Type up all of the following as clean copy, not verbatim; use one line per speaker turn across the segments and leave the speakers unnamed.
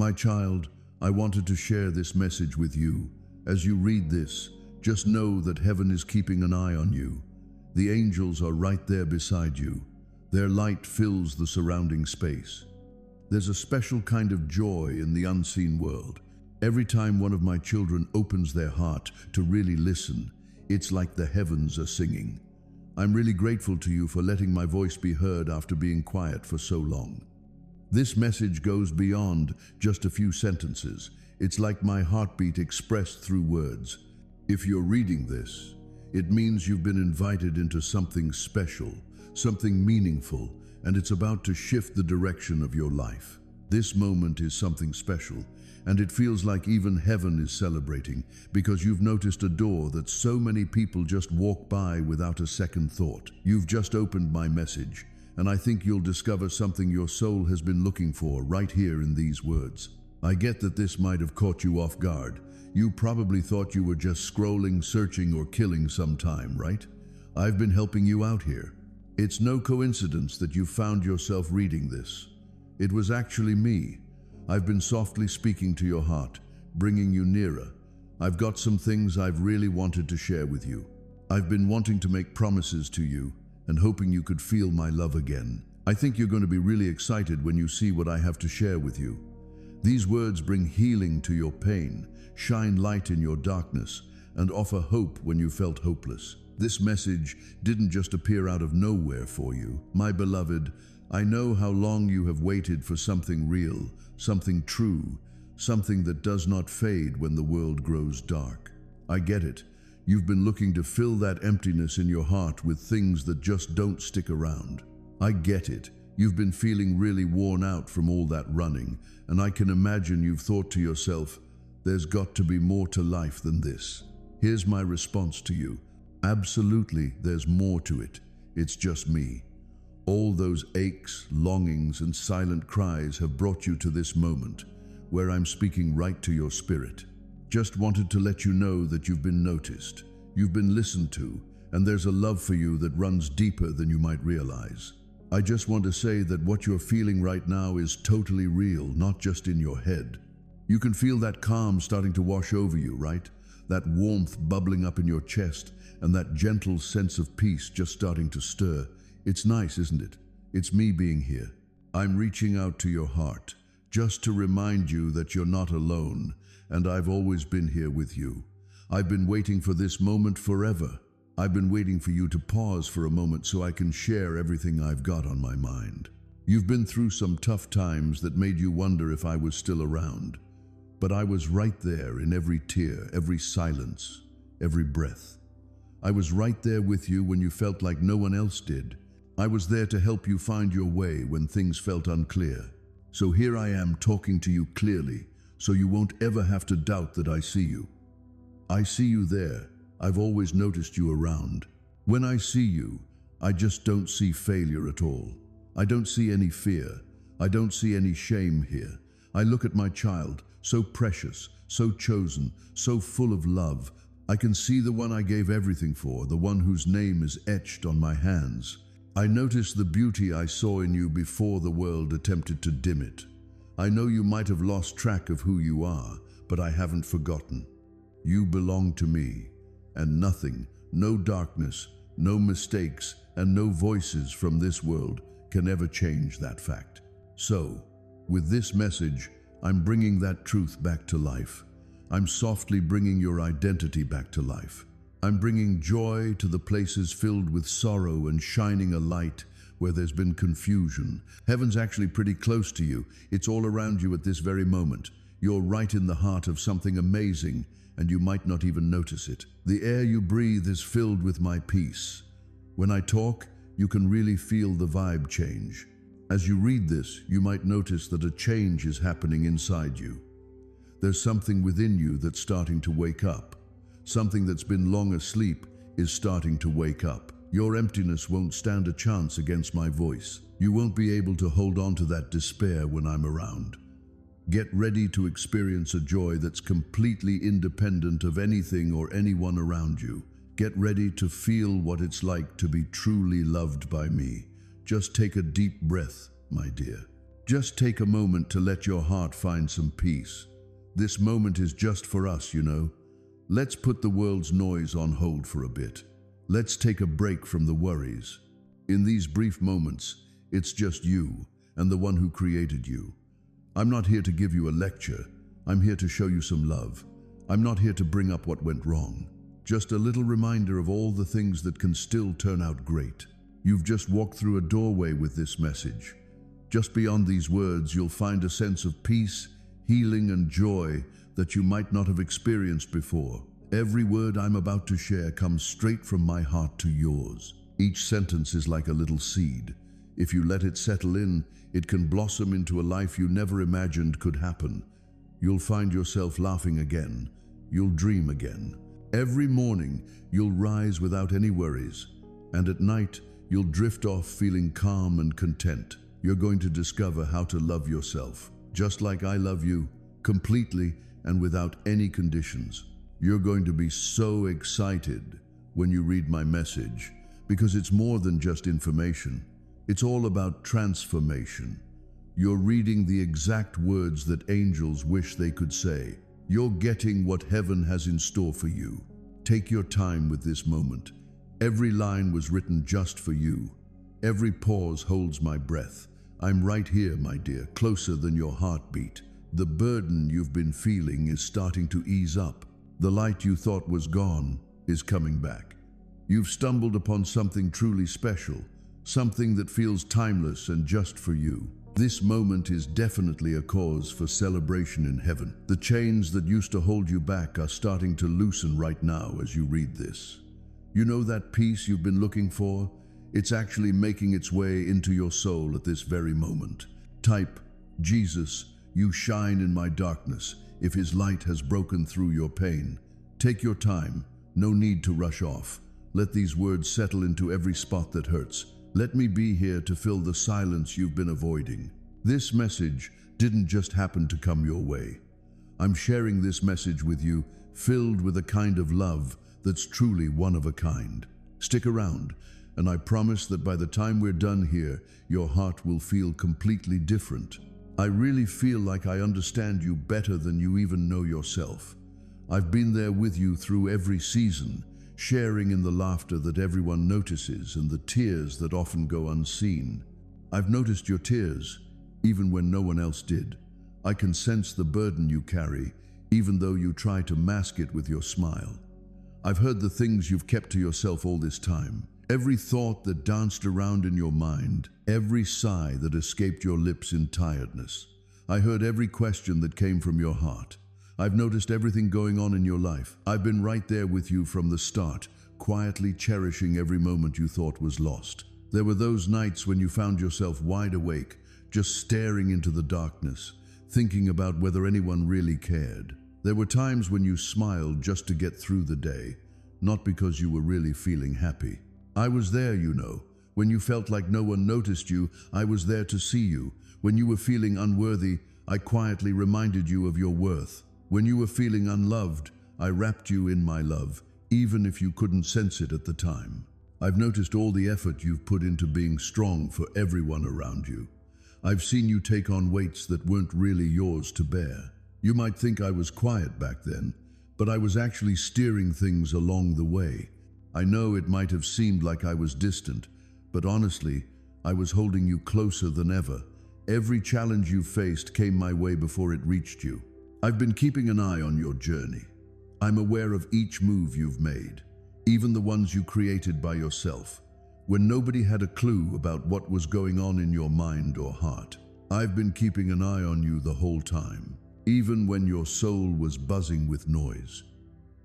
My child, I wanted to share this message with you. As you read this, just know that heaven is keeping an eye on you. The angels are right there beside you. Their light fills the surrounding space. There's a special kind of joy in the unseen world. Every time one of my children opens their heart to really listen, it's like the heavens are singing. I'm really grateful to you for letting my voice be heard after being quiet for so long. This message goes beyond just a few sentences. It's like my heartbeat expressed through words. If you're reading this, it means you've been invited into something special, something meaningful, and it's about to shift the direction of your life. This moment is something special, and it feels like even heaven is celebrating because you've noticed a door that so many people just walk by without a second thought. You've just opened my message, and I think you'll discover something your soul has been looking for right here in these words. I get that this might have caught you off guard. You probably thought you were just scrolling, searching, or killing some time, right? I've been helping you out here. It's no coincidence that you found yourself reading this. It was actually me. I've been softly speaking to your heart, bringing you nearer. I've got some things I've really wanted to share with you. I've been wanting to make promises to you and hoping you could feel my love again. I think you're going to be really excited when you see what I have to share with you. These words bring healing to your pain, shine light in your darkness, and offer hope when you felt hopeless. This message didn't just appear out of nowhere for you. My beloved, I know how long you have waited for something real, something true, something that does not fade when the world grows dark. I get it. You've been looking to fill that emptiness in your heart with things that just don't stick around. I get it. You've been feeling really worn out from all that running, and I can imagine you've thought to yourself, there's got to be more to life than this. Here's my response to you. Absolutely, there's more to it. It's just me. All those aches, longings, and silent cries have brought you to this moment, where I'm speaking right to your spirit. Just wanted to let you know that you've been noticed, you've been listened to, and there's a love for you that runs deeper than you might realize. I just want to say that what you're feeling right now is totally real, not just in your head. You can feel that calm starting to wash over you, right? That warmth bubbling up in your chest, and that gentle sense of peace just starting to stir. It's nice, isn't it? It's me being here. I'm reaching out to your heart, just to remind you that you're not alone, and I've always been here with you. I've been waiting for this moment forever. I've been waiting for you to pause for a moment so I can share everything I've got on my mind. You've been through some tough times that made you wonder if I was still around. But I was right there in every tear, every silence, every breath. I was right there with you when you felt like no one else did. I was there to help you find your way when things felt unclear. So here I am talking to you clearly, so you won't ever have to doubt that I see you. I see you there. I've always noticed you around. When I see you, I just don't see failure at all. I don't see any fear. I don't see any shame here. I look at my child, so precious, so chosen, so full of love. I can see the one I gave everything for, the one whose name is etched on my hands. I notice the beauty I saw in you before the world attempted to dim it. I know you might have lost track of who you are, but I haven't forgotten. You belong to me. And nothing, no darkness, no mistakes, and no voices from this world can ever change that fact. So, with this message, I'm bringing that truth back to life. I'm softly bringing your identity back to life. I'm bringing joy to the places filled with sorrow and shining a light where there's been confusion. Heaven's actually pretty close to you. It's all around you at this very moment. You're right in the heart of something amazing, and you might not even notice it. The air you breathe is filled with my peace. When I talk, you can really feel the vibe change. As you read this, you might notice that a change is happening inside you. There's something within you that's starting to wake up. Something that's been long asleep is starting to wake up. Your emptiness won't stand a chance against my voice. You won't be able to hold on to that despair when I'm around. Get ready to experience a joy that's completely independent of anything or anyone around you. Get ready to feel what it's like to be truly loved by me. Just take a deep breath, my dear. Just take a moment to let your heart find some peace. This moment is just for us, you know. Let's put the world's noise on hold for a bit. Let's take a break from the worries. In these brief moments, it's just you and the one who created you. I'm not here to give you a lecture. I'm here to show you some love. I'm not here to bring up what went wrong. Just a little reminder of all the things that can still turn out great. You've just walked through a doorway with this message. Just beyond these words, you'll find a sense of peace, healing, and joy that you might not have experienced before. Every word I'm about to share comes straight from my heart to yours. Each sentence is like a little seed. If you let it settle in, it can blossom into a life you never imagined could happen. You'll find yourself laughing again. You'll dream again. Every morning, you'll rise without any worries. And at night, you'll drift off feeling calm and content. You're going to discover how to love yourself, just like I love you, completely and without any conditions. You're going to be so excited when you read my message, because it's more than just information. It's all about transformation. You're reading the exact words that angels wish they could say. You're getting what heaven has in store for you. Take your time with this moment. Every line was written just for you. Every pause holds my breath. I'm right here, my dear, closer than your heartbeat. The burden you've been feeling is starting to ease up. The light you thought was gone is coming back. You've stumbled upon something truly special, something that feels timeless and just for you. This moment is definitely a cause for celebration in heaven. The chains that used to hold you back are starting to loosen right now as you read this. You know that peace you've been looking for? It's actually making its way into your soul at this very moment. Type, Jesus, you shine in my darkness, if his light has broken through your pain. Take your time, no need to rush off. Let these words settle into every spot that hurts. Let me be here to fill the silence you've been avoiding. This message didn't just happen to come your way. I'm sharing this message with you, filled with a kind of love that's truly one of a kind. Stick around, and I promise that by the time we're done here, your heart will feel completely different. I really feel like I understand you better than you even know yourself. I've been there with you through every season, sharing in the laughter that everyone notices and the tears that often go unseen. I've noticed your tears, even when no one else did. I can sense the burden you carry, even though you try to mask it with your smile. I've heard the things you've kept to yourself all this time. Every thought that danced around in your mind, every sigh that escaped your lips in tiredness. I heard every question that came from your heart. I've noticed everything going on in your life. I've been right there with you from the start, quietly cherishing every moment you thought was lost. There were those nights when you found yourself wide awake, just staring into the darkness, thinking about whether anyone really cared. There were times when you smiled just to get through the day, not because you were really feeling happy. I was there, you know. When you felt like no one noticed you, I was there to see you. When you were feeling unworthy, I quietly reminded you of your worth. When you were feeling unloved, I wrapped you in my love, even if you couldn't sense it at the time. I've noticed all the effort you've put into being strong for everyone around you. I've seen you take on weights that weren't really yours to bear. You might think I was quiet back then, but I was actually steering things along the way. I know it might have seemed like I was distant, but honestly, I was holding you closer than ever. Every challenge you faced came my way before it reached you. I've been keeping an eye on your journey. I'm aware of each move you've made, even the ones you created by yourself, when nobody had a clue about what was going on in your mind or heart. I've been keeping an eye on you the whole time, even when your soul was buzzing with noise,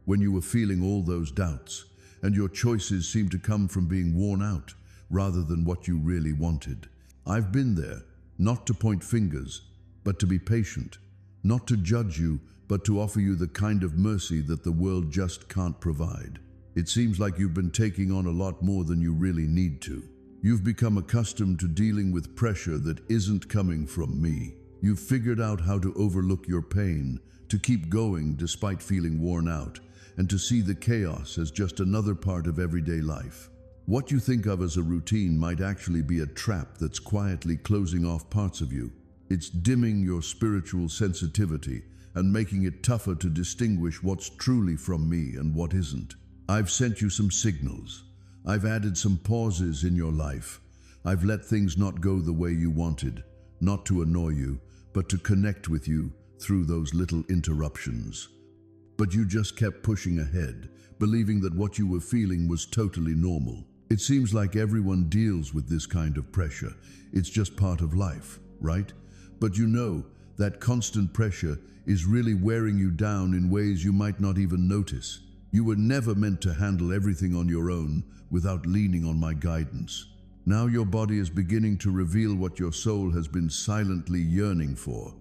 when you were feeling all those doubts, and your choices seemed to come from being worn out rather than what you really wanted. I've been there, not to point fingers, but to be patient, not to judge you, but to offer you the kind of mercy that the world just can't provide. It seems like you've been taking on a lot more than you really need to. You've become accustomed to dealing with pressure that isn't coming from me. You've figured out how to overlook your pain, to keep going despite feeling worn out, and to see the chaos as just another part of everyday life. What you think of as a routine might actually be a trap that's quietly closing off parts of you. It's dimming your spiritual sensitivity and making it tougher to distinguish what's truly from me and what isn't. I've sent you some signals. I've added some pauses in your life. I've let things not go the way you wanted, not to annoy you, but to connect with you through those little interruptions. But you just kept pushing ahead, believing that what you were feeling was totally normal. It seems like everyone deals with this kind of pressure. It's just part of life, right? But you know, that constant pressure is really wearing you down in ways you might not even notice. You were never meant to handle everything on your own without leaning on my guidance. Now your body is beginning to reveal what your soul has been silently yearning for.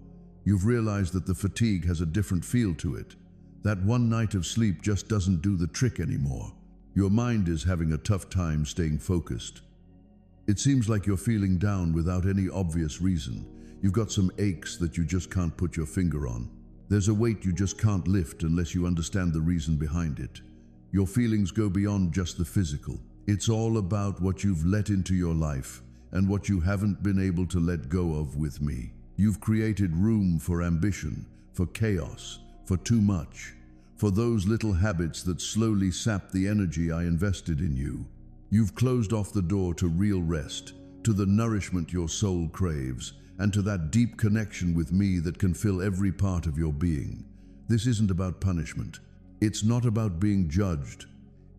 You've realized that the fatigue has a different feel to it. That one night of sleep just doesn't do the trick anymore. Your mind is having a tough time staying focused. It seems like you're feeling down without any obvious reason. You've got some aches that you just can't put your finger on. There's a weight you just can't lift unless you understand the reason behind it. Your feelings go beyond just the physical. It's all about what you've let into your life and what you haven't been able to let go of with me. You've created room for ambition, for chaos, for too much, for those little habits that slowly sap the energy I invested in you. You've closed off the door to real rest, to the nourishment your soul craves, and to that deep connection with me that can fill every part of your being. This isn't about punishment. It's not about being judged.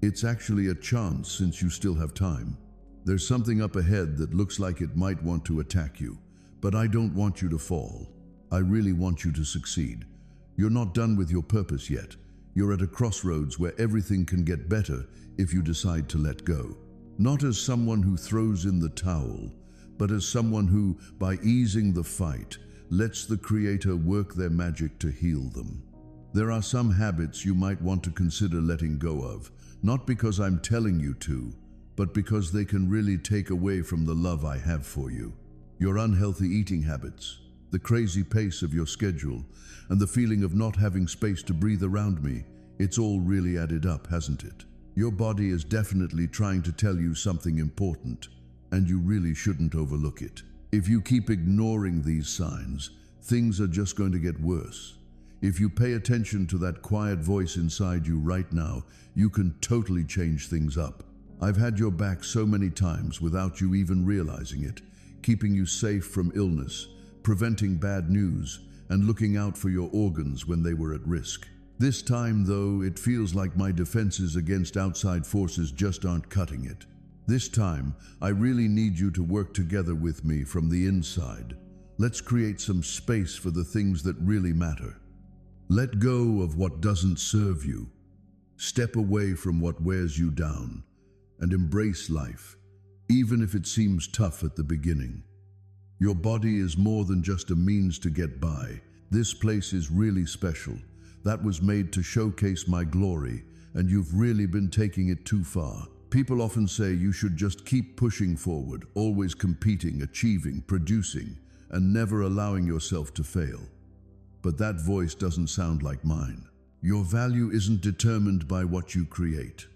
It's actually a chance since you still have time. There's something up ahead that looks like it might want to attack you, but I don't want you to fall. I really want you to succeed. You're not done with your purpose yet. You're at a crossroads where everything can get better if you decide to let go. Not as someone who throws in the towel, but as someone who, by easing the fight, lets the Creator work their magic to heal them. There are some habits you might want to consider letting go of, not because I'm telling you to, but because they can really take away from the love I have for you. Your unhealthy eating habits, the crazy pace of your schedule, and the feeling of not having space to breathe around me, it's all really added up, hasn't it? Your body is definitely trying to tell you something important, and you really shouldn't overlook it. If you keep ignoring these signs, things are just going to get worse. If you pay attention to that quiet voice inside you right now, you can totally change things up. I've had your back so many times without you even realizing it, keeping you safe from illness, preventing bad news, and looking out for your organs when they were at risk. This time, though, it feels like my defenses against outside forces just aren't cutting it. This time, I really need you to work together with me from the inside. Let's create some space for the things that really matter. Let go of what doesn't serve you. Step away from what wears you down, and embrace life, even if it seems tough at the beginning. Your body is more than just a means to get by. This place is really special. That was made to showcase my glory, and you've really been taking it too far. People often say you should just keep pushing forward, always competing, achieving, producing, and never allowing yourself to fail. But that voice doesn't sound like mine. Your value isn't determined by what you create.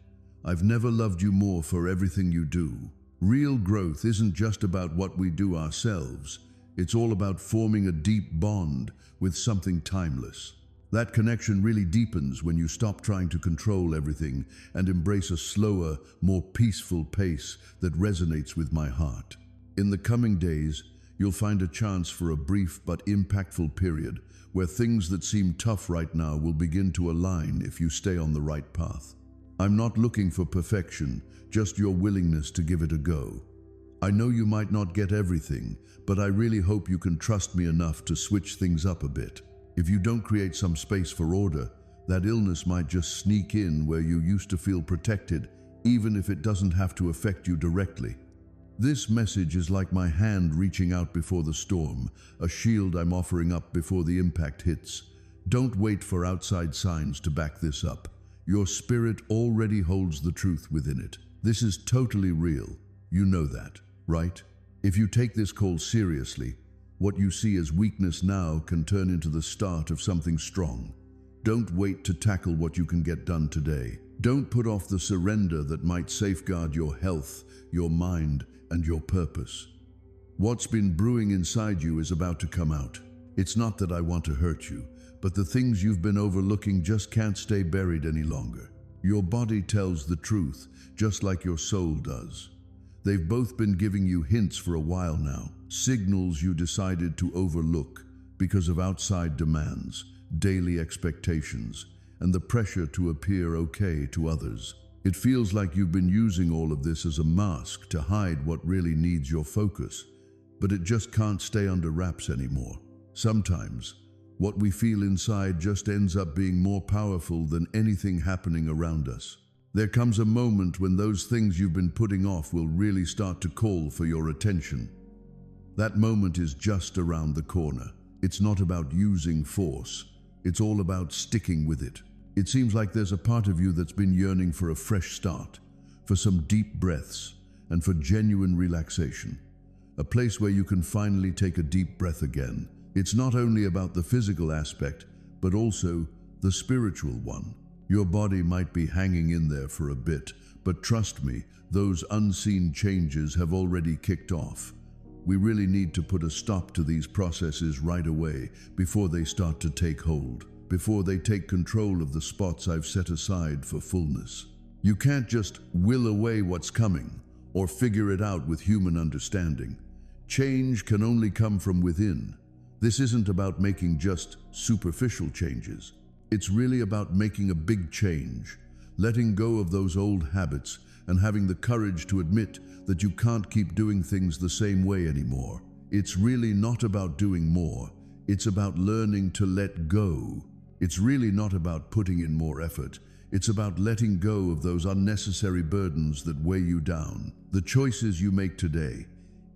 I've never loved you more for everything you do. Real growth isn't just about what we do ourselves. It's all about forming a deep bond with something timeless. That connection really deepens when you stop trying to control everything and embrace a slower, more peaceful pace that resonates with my heart. In the coming days, you'll find a chance for a brief but impactful period where things that seem tough right now will begin to align if you stay on the right path. I'm not looking for perfection, just your willingness to give it a go. I know you might not get everything, but I really hope you can trust me enough to switch things up a bit. If you don't create some space for order, that illness might just sneak in where you used to feel protected, even if it doesn't have to affect you directly. This message is like my hand reaching out before the storm, a shield I'm offering up before the impact hits. Don't wait for outside signs to back this up. Your spirit already holds the truth within it. This is totally real. You know that, right? If you take this call seriously, what you see as weakness now can turn into the start of something strong. Don't wait to tackle what you can get done today. Don't put off the surrender that might safeguard your health, your mind, and your purpose. What's been brewing inside you is about to come out. It's not that I want to hurt you, but the things you've been overlooking just can't stay buried any longer. Your body tells the truth, just like your soul does. They've both been giving you hints for a while now, signals you decided to overlook because of outside demands, daily expectations, and the pressure to appear okay to others. It feels like you've been using all of this as a mask to hide what really needs your focus, but it just can't stay under wraps anymore. Sometimes, what we feel inside just ends up being more powerful than anything happening around us. There comes a moment when those things you've been putting off will really start to call for your attention. That moment is just around the corner. It's not about using force. It's all about sticking with it. It seems like there's a part of you that's been yearning for a fresh start, for some deep breaths, and for genuine relaxation. A place where you can finally take a deep breath again. It's not only about the physical aspect, but also the spiritual one. Your body might be hanging in there for a bit, but trust me, those unseen changes have already kicked off. We really need to put a stop to these processes right away before they start to take hold, before they take control of the spots I've set aside for fullness. You can't just will away what's coming or figure it out with human understanding. Change can only come from within. This isn't about making just superficial changes. It's really about making a big change, letting go of those old habits and having the courage to admit that you can't keep doing things the same way anymore. It's really not about doing more. It's about learning to let go. It's really not about putting in more effort. It's about letting go of those unnecessary burdens that weigh you down. The choices you make today,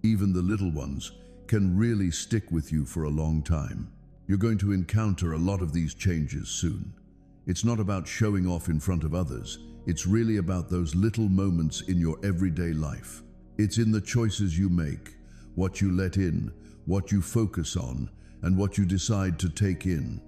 even the little ones, can really stick with you for a long time. You're going to encounter a lot of these changes soon. It's not about showing off in front of others. It's really about those little moments in your everyday life. It's in the choices you make, what you let in, what you focus on, and what you decide to take in.